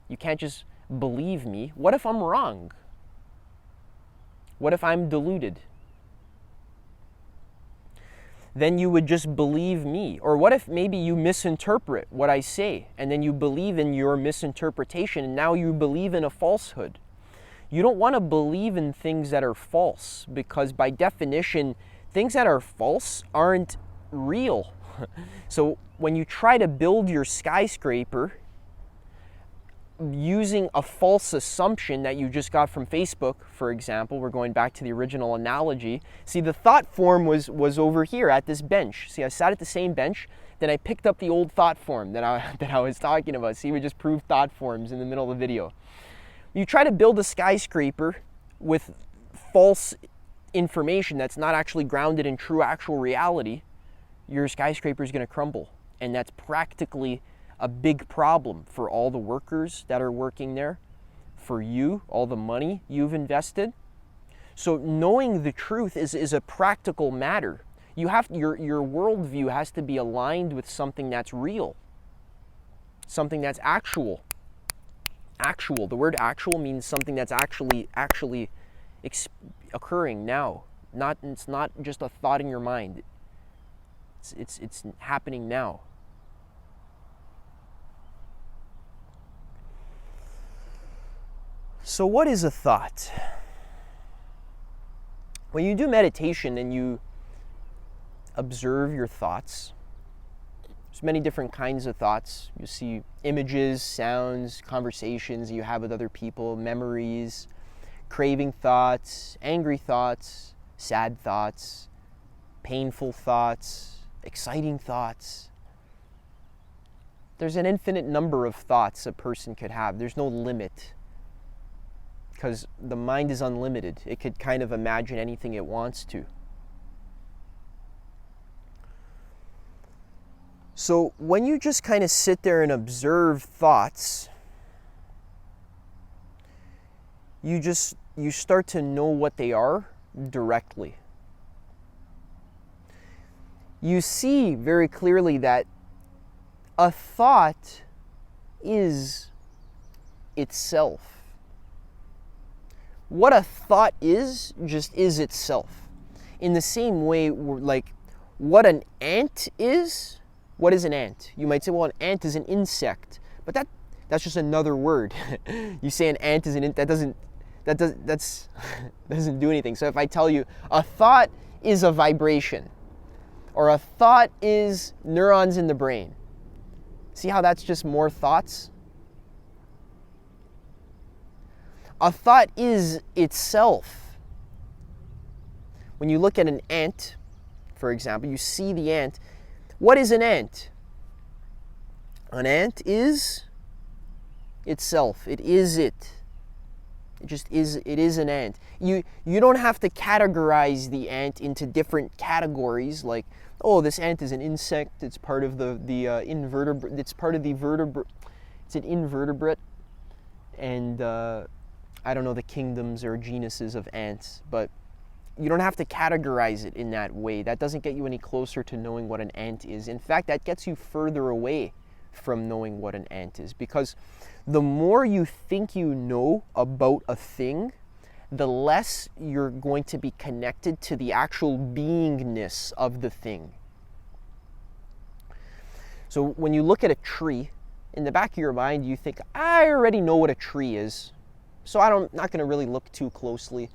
You can't just believe me. What if I'm wrong? What if I'm deluded? Then you would just believe me. Or what if maybe you misinterpret what I say, and then you believe in your misinterpretation, and now you believe in a falsehood? You don't want to believe in things that are false, because by definition, things that are false aren't real. So when you try to build your skyscraper using a false assumption that you just got from Facebook, for example, we're going back to the original analogy. See, the thought form was over here at this bench. See, I sat at the same bench, then I picked up the old thought form that I was talking about. See, we just proved thought forms in the middle of the video. You try to build a skyscraper with false information that's not actually grounded in true actual reality, your skyscraper is going to crumble. And that's practically a big problem for all the workers that are working there, for you, all the money you've invested. So knowing the truth is a practical matter. You have your worldview has to be aligned with something that's real, something that's actual. Actual. The word actual means something that's actually occurring now. It's not just a thought in your mind. It's happening now. So what is a thought? When you do meditation and you observe your thoughts, there's many different kinds of thoughts. You see images, sounds, conversations you have with other people, memories, craving thoughts, angry thoughts, sad thoughts, painful thoughts, exciting thoughts. There's an infinite number of thoughts a person could have. There's no limit, because the mind is unlimited. It could kind of imagine anything it wants to. So when you just kind of sit there and observe thoughts, you start to know what they are directly. You see very clearly that a thought is itself. What a thought is, just is itself. In the same way, like what an ant is, what is an ant? You might say, well, an ant is an insect, but that's just another word. You say an ant is an ant, that doesn't do anything. So if I tell you a thought is a vibration, or a thought is neurons in the brain, see how that's just more thoughts? A thought is itself. When you look at an ant, for example, you see the ant. What is an ant? An ant is itself. It is it. It just is. It is an ant. You don't have to categorize the ant into different categories, like, oh, this ant is an insect. It's part of the invertebrate. It's part of the vertebrate. It's an invertebrate, and I don't know the kingdoms or genuses of ants, but you don't have to categorize it in that way. That doesn't get you any closer to knowing what an ant is. In fact, that gets you further away from knowing what an ant is, because the more you think you know about a thing, the less you're going to be connected to the actual beingness of the thing. So when you look at a tree, in the back of your mind, you think, I already know what a tree is, so I'm not going to really look too closely.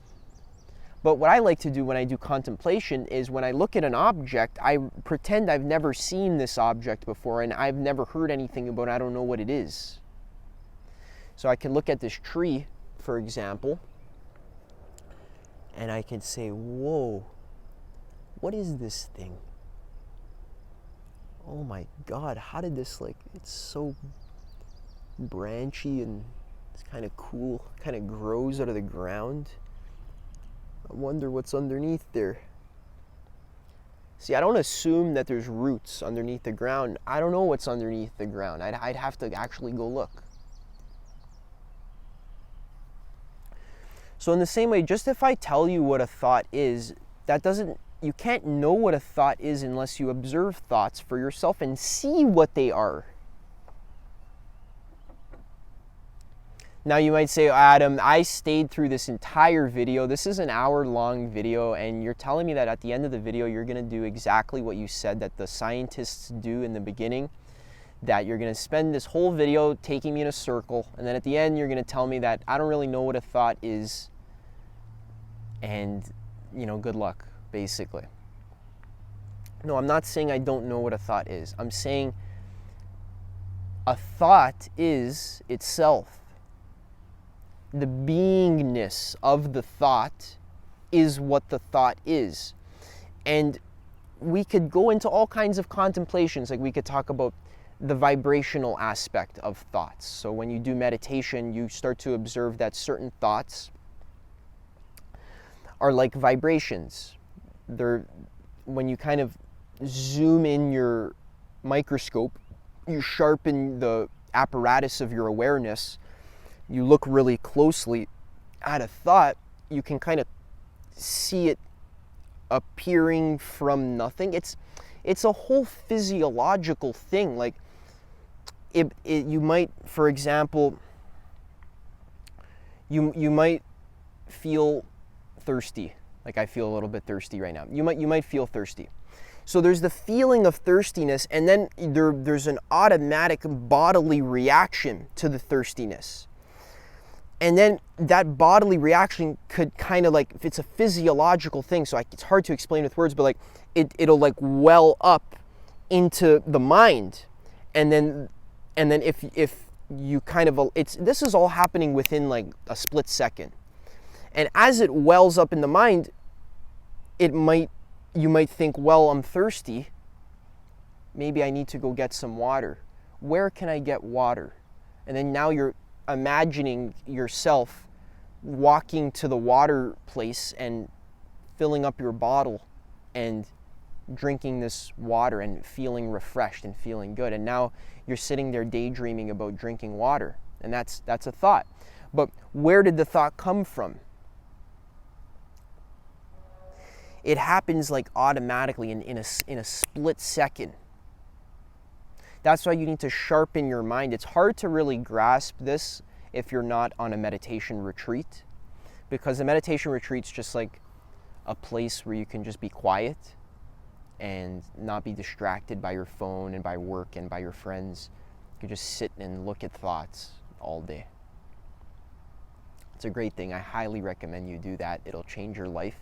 But what I like to do when I do contemplation is when I look at an object, I pretend I've never seen this object before and I've never heard anything about it. I don't know what it is. So I can look at this tree, for example, and I can say, whoa, what is this thing? Oh my God, how did this, it's so branchy and it's kind of cool, kind of grows out of the ground. I wonder what's underneath there. See, I don't assume that there's roots underneath the ground. I don't know what's underneath the ground. I'd have to actually go look. So in the same way, just if I tell you what a thought is, you can't know what a thought is unless you observe thoughts for yourself and see what they are. Now you might say, Adam, I stayed through this entire video. This is an hour-long video, and you're telling me that at the end of the video, you're going to do exactly what you said that the scientists do in the beginning, that you're going to spend this whole video taking me in a circle, and then at the end, you're going to tell me that I don't really know what a thought is, and, good luck, basically. No, I'm not saying I don't know what a thought is. I'm saying a thought is itself. The beingness of the thought is what the thought is. And we could go into all kinds of contemplations, like we could talk about the vibrational aspect of thoughts. So when you do meditation, you start to observe that certain thoughts are like vibrations. When you kind of zoom in your microscope, you sharpen the apparatus of your awareness, you look really closely at a thought, you can kind of see it appearing from nothing. It's a whole physiological thing. Like you might, for example, you might feel thirsty. Like I feel a little bit thirsty right now. You might feel thirsty. So there's the feeling of thirstiness, and then there's an automatic bodily reaction to the thirstiness. And then that bodily reaction could kind of if it's a physiological thing, so it's hard to explain with words, but it'll well up into the mind. And then if you kind of, this is all happening within a split second. And as it wells up in the mind, you might think, well, I'm thirsty. Maybe I need to go get some water. Where can I get water? And then now you're imagining yourself walking to the water place and filling up your bottle and drinking this water and feeling refreshed and feeling good. And now you're sitting there daydreaming about drinking water. And that's a thought. But where did the thought come from? It happens automatically in a split second. That's why you need to sharpen your mind. It's hard to really grasp this if you're not on a meditation retreat, because a meditation retreat's just like a place where you can just be quiet and not be distracted by your phone and by work and by your friends. You can just sit and look at thoughts all day. It's a great thing. I highly recommend you do that. It'll change your life.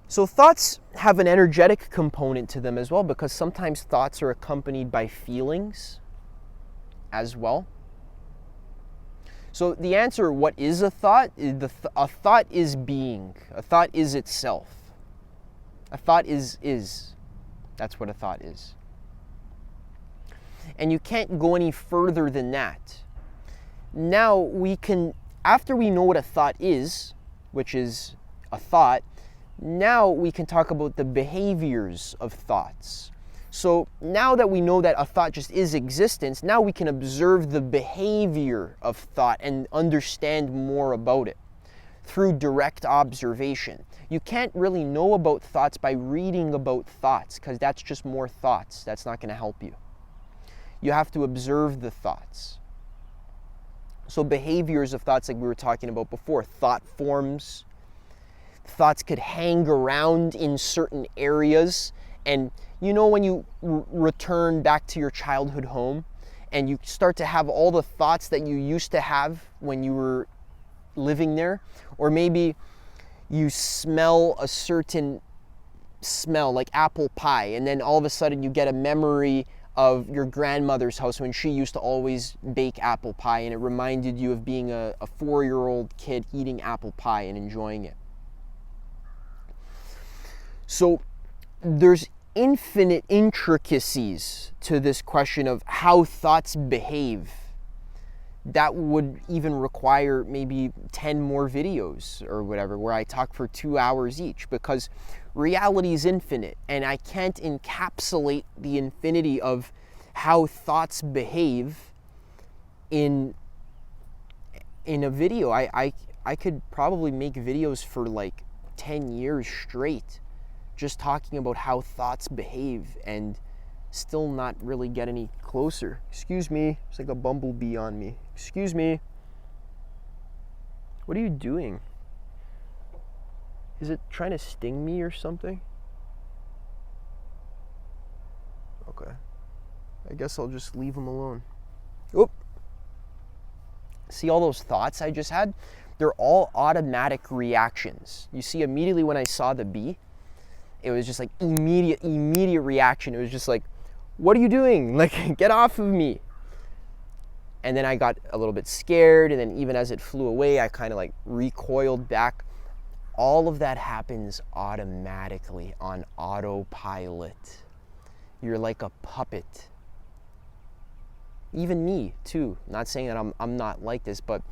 So thoughts have an energetic component to them as well, because sometimes thoughts are accompanied by feelings as well. So the answer, what is a thought? A thought is being. A thought is itself. A thought is. That's what a thought is. And you can't go any further than that. Now we can, after we know what a thought is, which is a thought, now we can talk about the behaviors of thoughts. So now that we know that a thought just is existence, now we can observe the behavior of thought and understand more about it through direct observation. You can't really know about thoughts by reading about thoughts, because that's just more thoughts. That's not going to help you. You have to observe the thoughts. So behaviors of thoughts, like we were talking about before, thought forms. Thoughts could hang around in certain areas. And you know when you return back to your childhood home and you start to have all the thoughts that you used to have when you were living there? Or maybe you smell a certain smell like apple pie, and then all of a sudden you get a memory of your grandmother's house when she used to always bake apple pie, and it reminded you of being a 4-year-old kid eating apple pie and enjoying it. So there's infinite intricacies to this question of how thoughts behave that would even require maybe 10 more videos or whatever, where I talk for 2 hours each, because reality is infinite and I can't encapsulate the infinity of how thoughts behave in a video. I could probably make videos for like 10 years straight just talking about how thoughts behave and still not really get any closer. Excuse me, it's like a bumblebee on me. Excuse me. What are you doing? Is it trying to sting me or something? Okay. I guess I'll just leave him alone. Oop. See all those thoughts I just had? They're all automatic reactions. You see, immediately when I saw the bee, it was just like immediate reaction. It was just like, what are you doing? Like, get off of me. And then I got a little bit scared, and then even as it flew away, I kind of like recoiled back. All of that happens automatically on autopilot. You're like a puppet. Even me too. Not saying that I'm not like this, but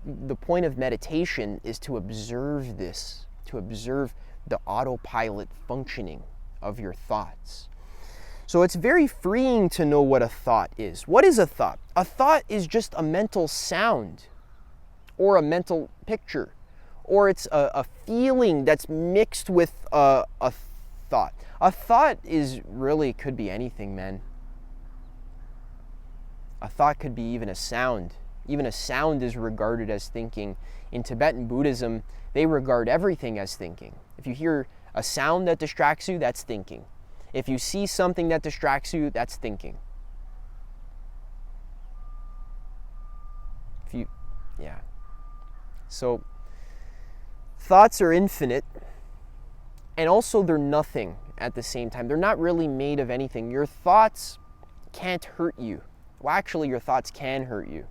the point of meditation is to observe this, to observe the autopilot functioning of your thoughts. So it's very freeing to know what a thought is. What is a thought? A thought is just a mental sound or a mental picture, or it's a feeling that's mixed with a thought. A thought is really could be anything, man. A thought could be even a sound. Even a sound is regarded as thinking. In Tibetan Buddhism, they regard everything as thinking. If you hear a sound that distracts you, that's thinking. If you see something that distracts you, that's thinking. So thoughts are infinite, and also they're nothing at the same time. They're not really made of anything. Your thoughts can't hurt you. Well, actually, your thoughts can hurt you.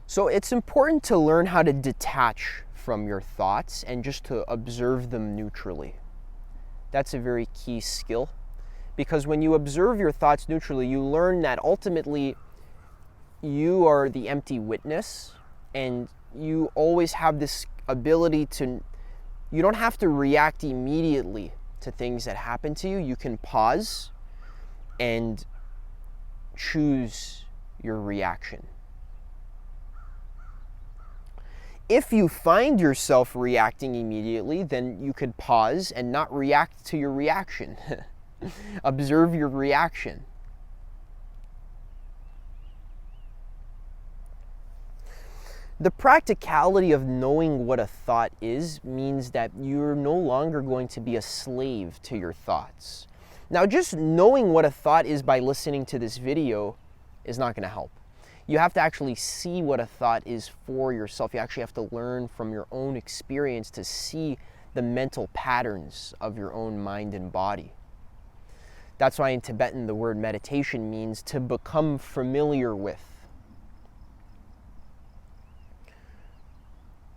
So it's important to learn how to detach from your thoughts and just to observe them neutrally. That's a very key skill, because when you observe your thoughts neutrally, you learn that ultimately you are the empty witness, and you always have this ability to, you don't have to react immediately to things that happen to you. You can pause and choose your reaction. If you find yourself reacting immediately, then you could pause and not react to your reaction. Observe your reaction. The practicality of knowing what a thought is means that you're no longer going to be a slave to your thoughts. Now, just knowing what a thought is by listening to this video is not going to help. You have to actually see what a thought is for yourself. You actually have to learn from your own experience to see the mental patterns of your own mind and body. That's why in Tibetan the word meditation means to become familiar with.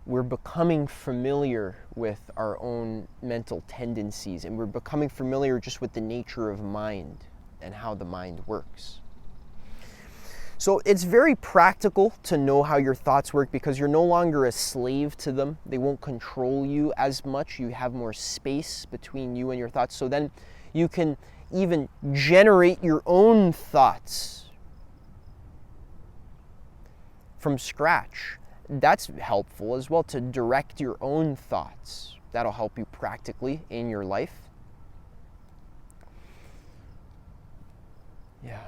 We're becoming familiar with our own mental tendencies, and we're becoming familiar just with the nature of mind and how the mind works. So it's very practical to know how your thoughts work, because you're no longer a slave to them. They won't control you as much. You have more space between you and your thoughts. So then you can even generate your own thoughts from scratch. That's helpful as well, to direct your own thoughts. That'll help you practically in your life. Yeah.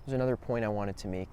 There's another point I wanted to make.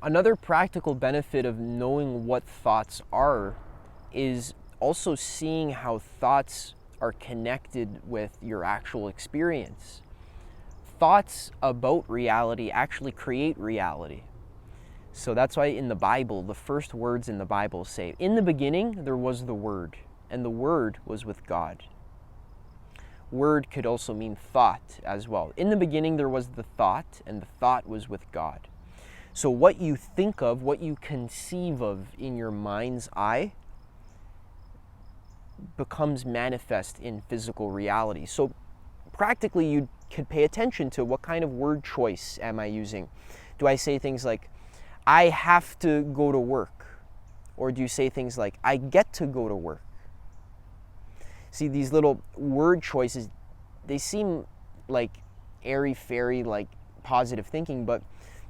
Another practical benefit of knowing what thoughts are is also seeing how thoughts are connected with your actual experience. Thoughts about reality actually create reality. So that's why in the Bible, the first words in the Bible say, "In the beginning there was the Word, and the Word was with God." Word could also mean thought as well. In the beginning there was the thought, and the thought was with God. So what you think of, what you conceive of in your mind's eye, becomes manifest in physical reality. So practically you could pay attention to what kind of word choice am I using. Do I say things like, "I have to go to work"? Or do you say things like, "I get to go to work"? See, these little word choices, they seem like airy-fairy, like positive thinking, but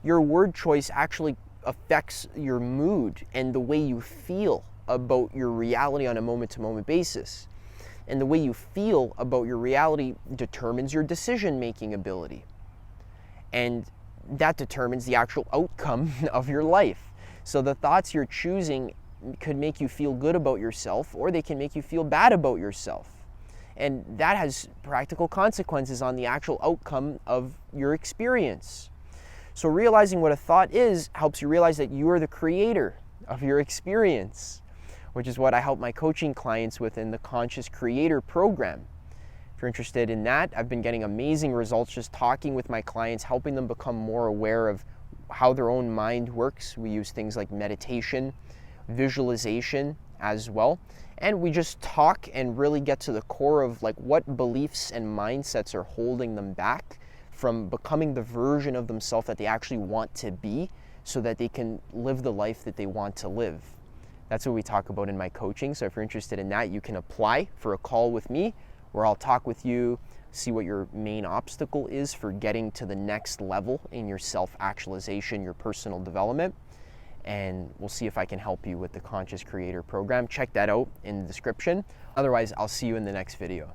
your word choice actually affects your mood and the way you feel about your reality on a moment-to-moment basis. And the way you feel about your reality determines your decision-making ability. And that determines the actual outcome of your life. So the thoughts you're choosing could make you feel good about yourself, or they can make you feel bad about yourself. And that has practical consequences on the actual outcome of your experience. So realizing what a thought is helps you realize that you are the creator of your experience, which is what I help my coaching clients with in the Conscious Creator program. If you're interested in that, I've been getting amazing results just talking with my clients, helping them become more aware of how their own mind works. We use things like meditation, visualization as well. And we just talk and really get to the core of like what beliefs and mindsets are holding them back from becoming the version of themselves that they actually want to be, so that they can live the life that they want to live. That's what we talk about in my coaching. So if you're interested in that, you can apply for a call with me, where I'll talk with you, see what your main obstacle is for getting to the next level in your self-actualization, your personal development. And we'll see if I can help you with the Conscious Creator program. Check that out in the description. Otherwise, I'll see you in the next video.